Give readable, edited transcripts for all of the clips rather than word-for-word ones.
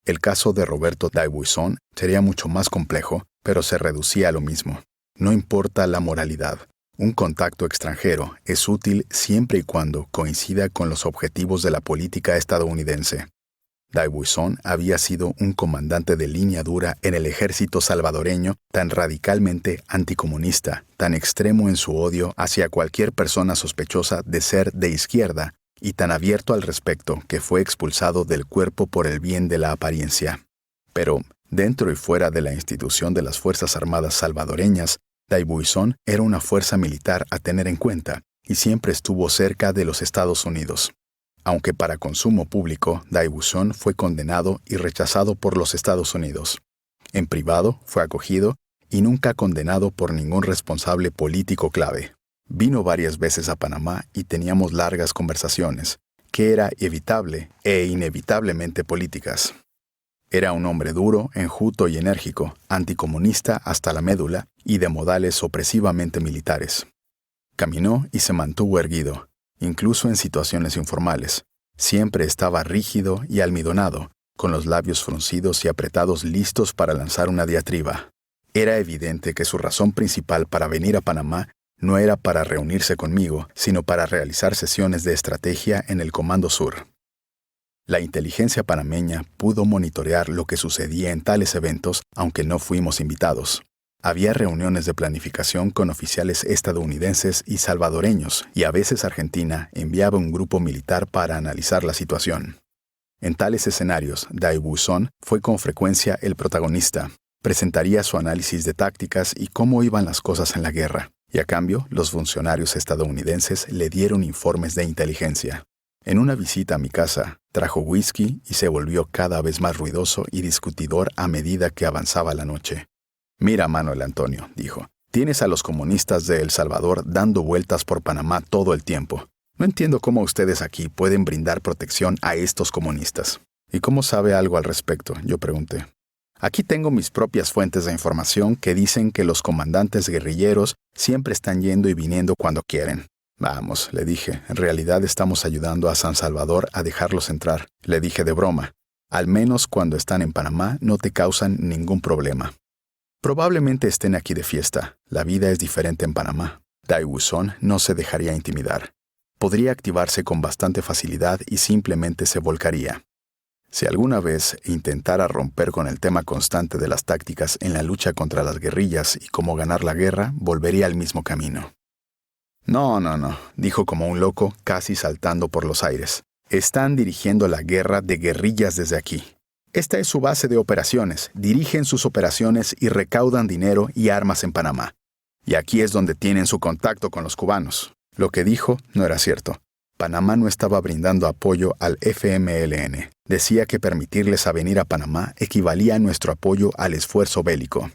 El caso de Roberto Daibuisson sería mucho más complejo, pero se reducía a lo mismo. No importa la moralidad. Un contacto extranjero es útil siempre y cuando coincida con los objetivos de la política estadounidense. Daibuisson había sido un comandante de línea dura en el ejército salvadoreño, tan radicalmente anticomunista, tan extremo en su odio hacia cualquier persona sospechosa de ser de izquierda, y tan abierto al respecto que fue expulsado del cuerpo por el bien de la apariencia. Pero, dentro y fuera de la institución de las Fuerzas Armadas salvadoreñas, Daibuisson era una fuerza militar a tener en cuenta, y siempre estuvo cerca de los Estados Unidos. Aunque para consumo público, Daibuisson fue condenado y rechazado por los Estados Unidos. En privado fue acogido y nunca condenado por ningún responsable político clave. Vino varias veces a Panamá y teníamos largas conversaciones, que era evitable e inevitablemente políticas. Era un hombre duro, enjuto y enérgico, anticomunista hasta la médula y de modales opresivamente militares. Caminó y se mantuvo erguido, incluso en situaciones informales. Siempre estaba rígido y almidonado, con los labios fruncidos y apretados listos para lanzar una diatriba. Era evidente que su razón principal para venir a Panamá no era para reunirse conmigo, sino para realizar sesiones de estrategia en el Comando Sur. La inteligencia panameña pudo monitorear lo que sucedía en tales eventos, aunque no fuimos invitados. Había reuniones de planificación con oficiales estadounidenses y salvadoreños, y a veces Argentina enviaba un grupo militar para analizar la situación. En tales escenarios, Daibuisson fue con frecuencia el protagonista. Presentaría su análisis de tácticas y cómo iban las cosas en la guerra, y a cambio, los funcionarios estadounidenses le dieron informes de inteligencia. En una visita a mi casa, trajo whisky y se volvió cada vez más ruidoso y discutidor a medida que avanzaba la noche. «Mira, Manuel Antonio», dijo, «tienes a los comunistas de El Salvador dando vueltas por Panamá todo el tiempo. No entiendo cómo ustedes aquí pueden brindar protección a estos comunistas». «¿Y cómo sabe algo al respecto?», yo pregunté. «Aquí tengo mis propias fuentes de información que dicen que los comandantes guerrilleros siempre están yendo y viniendo cuando quieren». «Vamos», le dije, «en realidad estamos ayudando a San Salvador a dejarlos entrar», le dije de broma. «Al menos cuando están en Panamá no te causan ningún problema». Probablemente estén aquí de fiesta. La vida es diferente en Panamá. Daibuisson no se dejaría intimidar. Podría activarse con bastante facilidad y simplemente se volcaría. Si alguna vez intentara romper con el tema constante de las tácticas en la lucha contra las guerrillas y cómo ganar la guerra, volvería al mismo camino. No, dijo como un loco, casi saltando por los aires. Están dirigiendo la guerra de guerrillas desde aquí. Esta es su base de operaciones, dirigen sus operaciones y recaudan dinero y armas en Panamá. Y aquí es donde tienen su contacto con los cubanos. Lo que dijo no era cierto. Panamá no estaba brindando apoyo al FMLN. Decía que permitirles a venir a Panamá equivalía a nuestro apoyo al esfuerzo bélico.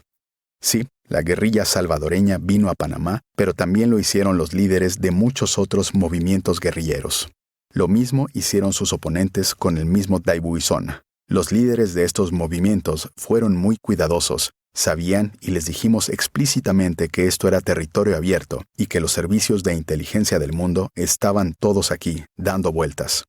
Sí, la guerrilla salvadoreña vino a Panamá, pero también lo hicieron los líderes de muchos otros movimientos guerrilleros. Lo mismo hicieron sus oponentes con el mismo Daibuisson. Los líderes de estos movimientos fueron muy cuidadosos, sabían y les dijimos explícitamente que esto era territorio abierto y que los servicios de inteligencia del mundo estaban todos aquí, dando vueltas.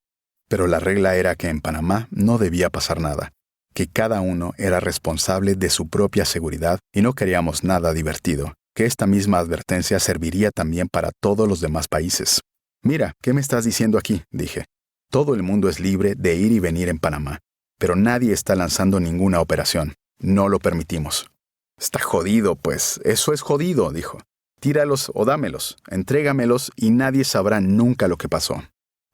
Pero la regla era que en Panamá no debía pasar nada, que cada uno era responsable de su propia seguridad y no queríamos nada divertido, que esta misma advertencia serviría también para todos los demás países. «Mira, ¿qué me estás diciendo aquí?», dije. «Todo el mundo es libre de ir y venir en Panamá. Pero nadie está lanzando ninguna operación. No lo permitimos». «Está jodido, pues. Eso es jodido», dijo. «Tíralos o dámelos. Entrégamelos y nadie sabrá nunca lo que pasó».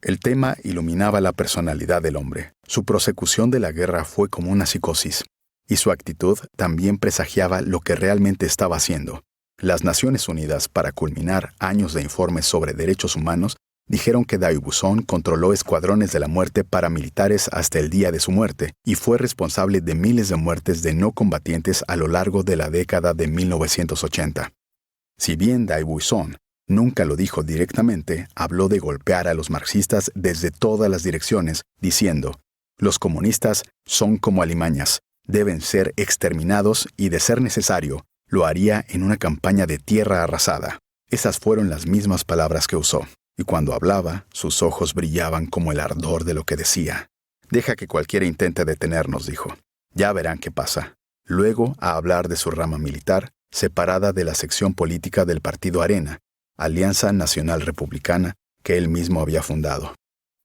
El tema iluminaba la personalidad del hombre. Su prosecución de la guerra fue como una psicosis. Y su actitud también presagiaba lo que realmente estaba haciendo. Las Naciones Unidas, para culminar años de informes sobre derechos humanos, dijeron que Daibuisson controló escuadrones de la muerte paramilitares hasta el día de su muerte y fue responsable de miles de muertes de no combatientes a lo largo de la década de 1980. Si bien Daibuisson nunca lo dijo directamente, habló de golpear a los marxistas desde todas las direcciones, diciendo: «Los comunistas son como alimañas, deben ser exterminados y, de ser necesario, lo haría en una campaña de tierra arrasada». Esas fueron las mismas palabras que usó. Y cuando hablaba, sus ojos brillaban como el ardor de lo que decía. Deja que cualquiera intente detenernos, dijo. Ya verán qué pasa. Luego a hablar de su rama militar, separada de la sección política del Partido Arena, Alianza Nacional Republicana, que él mismo había fundado.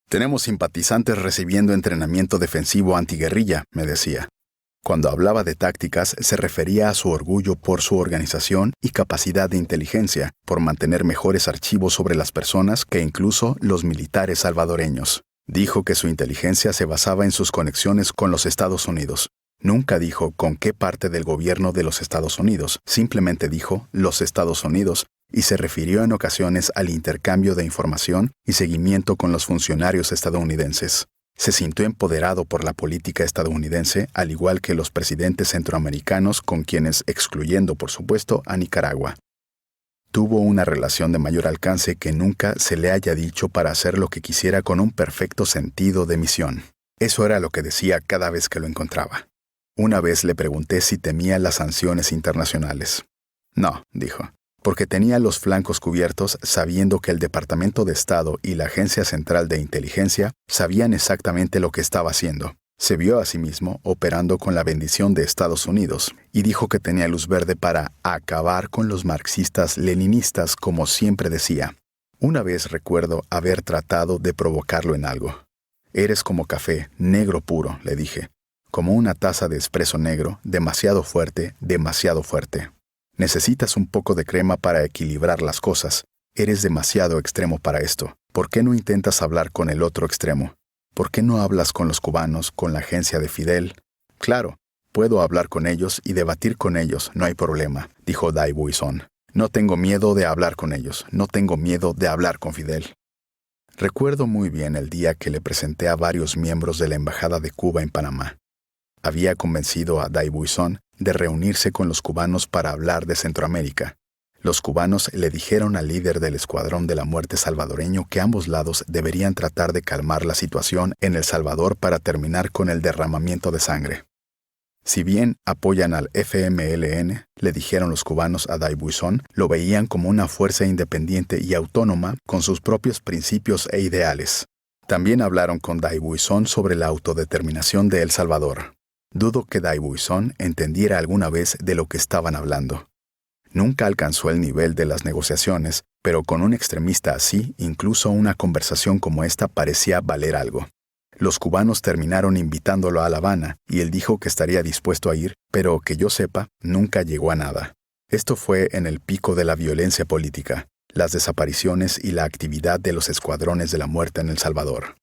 Tenemos simpatizantes recibiendo entrenamiento defensivo antiguerrilla, me decía. Cuando hablaba de tácticas, se refería a su orgullo por su organización y capacidad de inteligencia, por mantener mejores archivos sobre las personas que incluso los militares salvadoreños. Dijo que su inteligencia se basaba en sus conexiones con los Estados Unidos. Nunca dijo con qué parte del gobierno de los Estados Unidos, simplemente dijo los Estados Unidos, y se refirió en ocasiones al intercambio de información y seguimiento con los funcionarios estadounidenses. Se sintió empoderado por la política estadounidense, al igual que los presidentes centroamericanos con quienes, excluyendo por supuesto a Nicaragua. Tuvo una relación de mayor alcance que nunca se le haya dicho para hacer lo que quisiera con un perfecto sentido de misión. Eso era lo que decía cada vez que lo encontraba. Una vez le pregunté si temía las sanciones internacionales. No, dijo, porque tenía los flancos cubiertos sabiendo que el Departamento de Estado y la Agencia Central de Inteligencia sabían exactamente lo que estaba haciendo. Se vio a sí mismo operando con la bendición de Estados Unidos y dijo que tenía luz verde para acabar con los marxistas-leninistas, como siempre decía. Una vez recuerdo haber tratado de provocarlo en algo. Eres como café, negro puro, le dije. Como una taza de espresso negro, demasiado fuerte, demasiado fuerte. Necesitas un poco de crema para equilibrar las cosas. Eres demasiado extremo para esto. ¿Por qué no intentas hablar con el otro extremo? ¿Por qué no hablas con los cubanos, con la agencia de Fidel? Claro, puedo hablar con ellos y debatir con ellos, no hay problema, dijo Dai Buisson. No tengo miedo de hablar con ellos, no tengo miedo de hablar con Fidel. Recuerdo muy bien el día que le presenté a varios miembros de la Embajada de Cuba en Panamá. Había convencido a Dai Buisson de reunirse con los cubanos para hablar de Centroamérica. Los cubanos le dijeron al líder del Escuadrón de la Muerte salvadoreño que ambos lados deberían tratar de calmar la situación en El Salvador para terminar con el derramamiento de sangre. Si bien apoyan al FMLN, le dijeron los cubanos a Dai Buisson, lo veían como una fuerza independiente y autónoma con sus propios principios e ideales. También hablaron con Dai Buisson sobre la autodeterminación de El Salvador. Dudo que Dai Buisson entendiera alguna vez de lo que estaban hablando. Nunca alcanzó el nivel de las negociaciones, pero con un extremista así, incluso una conversación como esta parecía valer algo. Los cubanos terminaron invitándolo a La Habana, y él dijo que estaría dispuesto a ir, pero que yo sepa, nunca llegó a nada. Esto fue en el pico de la violencia política, las desapariciones y la actividad de los escuadrones de la muerte en El Salvador.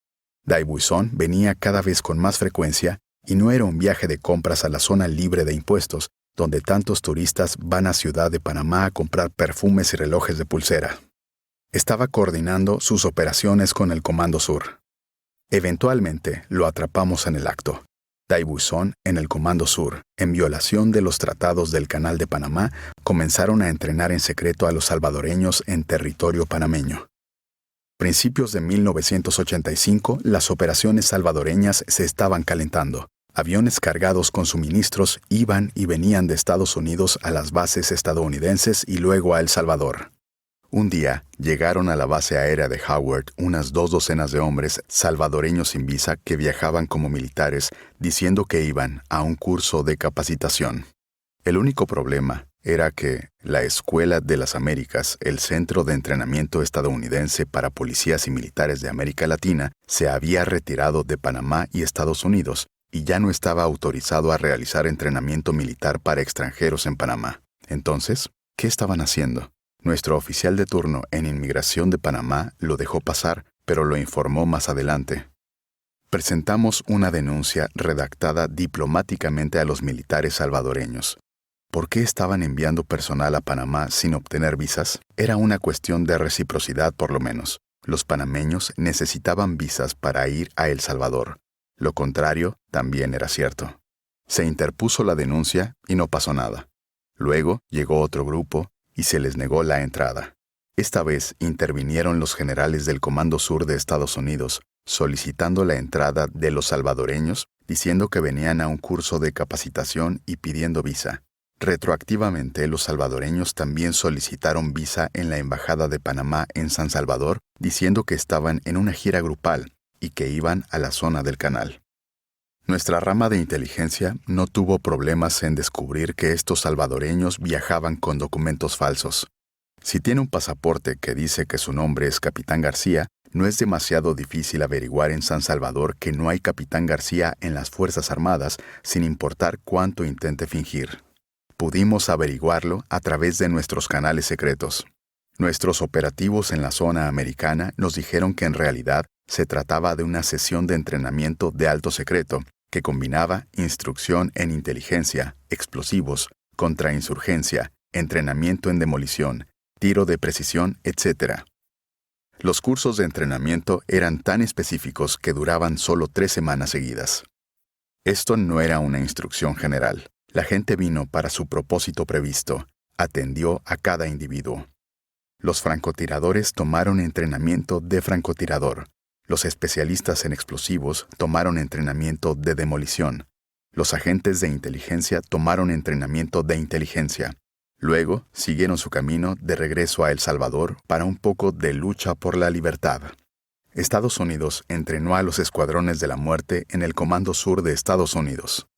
Dai Buisson venía cada vez con más frecuencia, y no era un viaje de compras a la zona libre de impuestos, donde tantos turistas van a Ciudad de Panamá a comprar perfumes y relojes de pulsera. Estaba coordinando sus operaciones con el Comando Sur. Eventualmente lo atrapamos en el acto. Dai Buisson, en el Comando Sur, en violación de los tratados del Canal de Panamá, comenzaron a entrenar en secreto a los salvadoreños en territorio panameño. Principios de 1985, las operaciones salvadoreñas se estaban calentando. Aviones cargados con suministros iban y venían de Estados Unidos a las bases estadounidenses y luego a El Salvador. Un día llegaron a la base aérea de Howard unas 2 docenas de hombres salvadoreños sin visa que viajaban como militares, diciendo que iban a un curso de capacitación. El único problema era que la Escuela de las Américas, el centro de entrenamiento estadounidense para policías y militares de América Latina, se había retirado de Panamá y Estados Unidos, y ya no estaba autorizado a realizar entrenamiento militar para extranjeros en Panamá. Entonces, ¿qué estaban haciendo? Nuestro oficial de turno en Inmigración de Panamá lo dejó pasar, pero lo informó más adelante. Presentamos una denuncia redactada diplomáticamente a los militares salvadoreños. ¿Por qué estaban enviando personal a Panamá sin obtener visas? Era una cuestión de reciprocidad por lo menos. Los panameños necesitaban visas para ir a El Salvador. Lo contrario también era cierto. Se interpuso la denuncia y no pasó nada. Luego llegó otro grupo y se les negó la entrada. Esta vez intervinieron los generales del Comando Sur de Estados Unidos, solicitando la entrada de los salvadoreños, diciendo que venían a un curso de capacitación y pidiendo visa. Retroactivamente, los salvadoreños también solicitaron visa en la Embajada de Panamá en San Salvador, diciendo que estaban en una gira grupal y que iban a la zona del canal. Nuestra rama de inteligencia no tuvo problemas en descubrir que estos salvadoreños viajaban con documentos falsos. Si tiene un pasaporte que dice que su nombre es Capitán García, no es demasiado difícil averiguar en San Salvador que no hay Capitán García en las Fuerzas Armadas, sin importar cuánto intente fingir. Pudimos averiguarlo a través de nuestros canales secretos. Nuestros operativos en la zona americana nos dijeron que en realidad se trataba de una sesión de entrenamiento de alto secreto que combinaba instrucción en inteligencia, explosivos, contrainsurgencia, entrenamiento en demolición, tiro de precisión, etc. Los cursos de entrenamiento eran tan específicos que duraban solo 3 semanas seguidas. Esto no era una instrucción general. La gente vino para su propósito previsto, atendió a cada individuo. Los francotiradores tomaron entrenamiento de francotirador. Los especialistas en explosivos tomaron entrenamiento de demolición. Los agentes de inteligencia tomaron entrenamiento de inteligencia. Luego, siguieron su camino de regreso a El Salvador para un poco de lucha por la libertad. Estados Unidos entrenó a los escuadrones de la muerte en el Comando Sur de Estados Unidos.